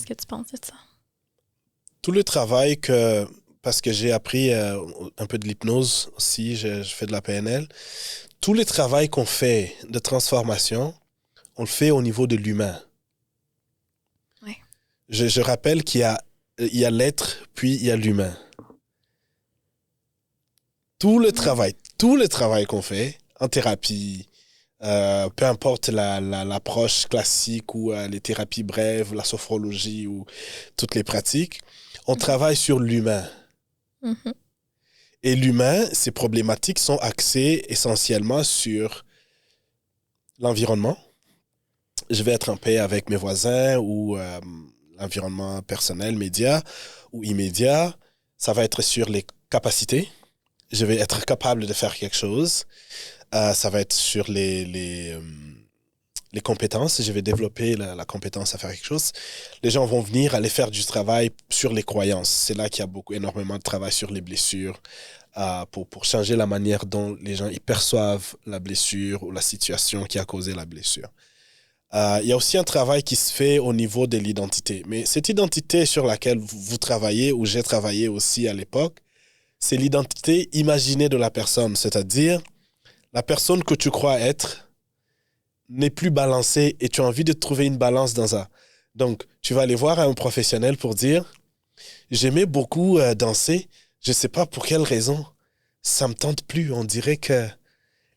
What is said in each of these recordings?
que tu penses de ça? Tout le travail parce que j'ai appris un peu de l'hypnose aussi, je fais de la PNL, tout le travail qu'on fait de transformation, on le fait au niveau de l'humain. Ouais. Je rappelle il y a l'être, puis il y a l'humain. Tout le travail qu'on fait en thérapie, peu importe l'approche classique ou les thérapies brèves, la sophrologie ou toutes les pratiques, on travaille sur l'humain. Mm-hmm. Et l'humain, ses problématiques sont axées essentiellement sur l'environnement. Je vais être en paix avec mes voisins ou l'environnement personnel, média ou immédiat. Ça va être sur les capacités. Je vais être capable de faire quelque chose. Ça va être sur les compétences. Je vais développer la compétence à faire quelque chose. Les gens vont venir aller faire du travail sur les croyances. C'est là qu'il y a énormément de travail sur les blessures pour changer la manière dont les gens ils perçoivent la blessure ou la situation qui a causé la blessure. Il y a aussi un travail qui se fait au niveau de l'identité. Mais cette identité sur laquelle vous travaillez, ou j'ai travaillé aussi à l'époque, c'est l'identité imaginée de la personne. C'est-à-dire, la personne que tu crois être n'est plus balancée et tu as envie de trouver une balance dans ça. Donc, tu vas aller voir un professionnel pour dire « J'aimais beaucoup danser, je ne sais pas pour quelle raison, ça ne me tente plus, on dirait que... »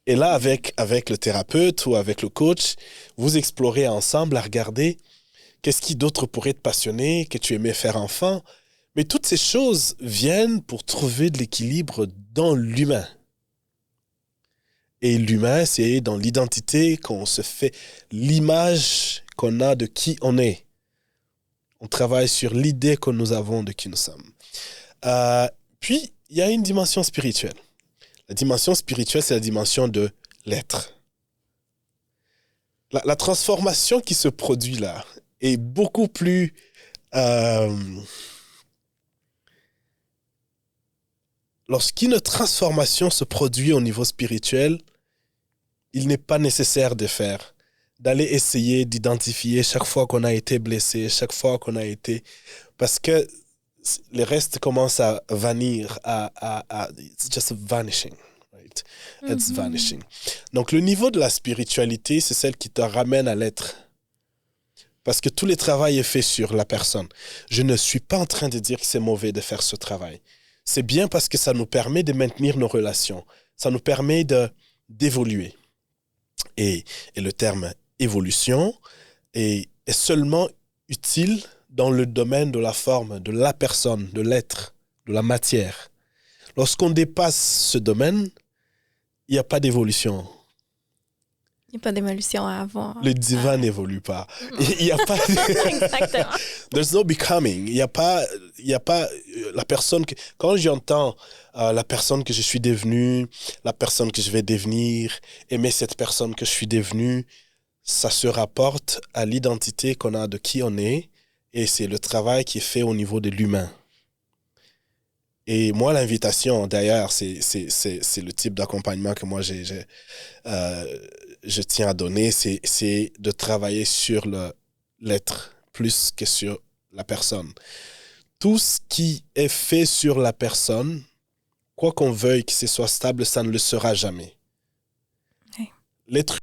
Et là, avec le thérapeute ou avec le coach, vous explorez ensemble à regarder qu'est-ce qui d'autre pourrait te passionner, que tu aimais faire enfant. Mais toutes ces choses viennent pour trouver de l'équilibre dans l'humain. Et l'humain, c'est dans l'identité qu'on se fait, l'image qu'on a de qui on est. On travaille sur l'idée que nous avons de qui nous sommes. Puis, il y a une dimension spirituelle. La dimension spirituelle, c'est la dimension de l'être. La transformation qui se produit là est beaucoup plus... Lorsqu'une transformation se produit au niveau spirituel, il n'est pas nécessaire d'aller essayer d'identifier chaque fois qu'on a été blessé, chaque fois qu'on a été... Parce que le reste commence à vanir, it's just vanishing. Right? It's vanishing. Donc, le niveau de la spiritualité, c'est celle qui te ramène à l'être. Parce que tout le travail est fait sur la personne. Je ne suis pas en train de dire que c'est mauvais de faire ce travail. C'est bien parce que ça nous permet de maintenir nos relations. Ça nous permet d'évoluer. Et le terme évolution est seulement utile dans le domaine de la forme, de la personne, de l'être, de la matière. Lorsqu'on dépasse ce domaine, il n'y a pas d'évolution. Il n'y a pas d'évolution à avoir. Le divin n'évolue pas. Il n'y a pas... Exactement. There's no becoming. Il n'y a pas la personne... Quand j'entends la personne que je suis devenue, la personne que je vais devenir, aimer cette personne que je suis devenue, ça se rapporte à l'identité qu'on a de qui on est et c'est le travail qui est fait au niveau de l'humain. Et moi, l'invitation, d'ailleurs, c'est le type d'accompagnement que moi, je tiens à donner, c'est de travailler sur l'être plus que sur la personne. Tout ce qui est fait sur la personne, quoi qu'on veuille que ce soit stable, ça ne le sera jamais. Okay. L'être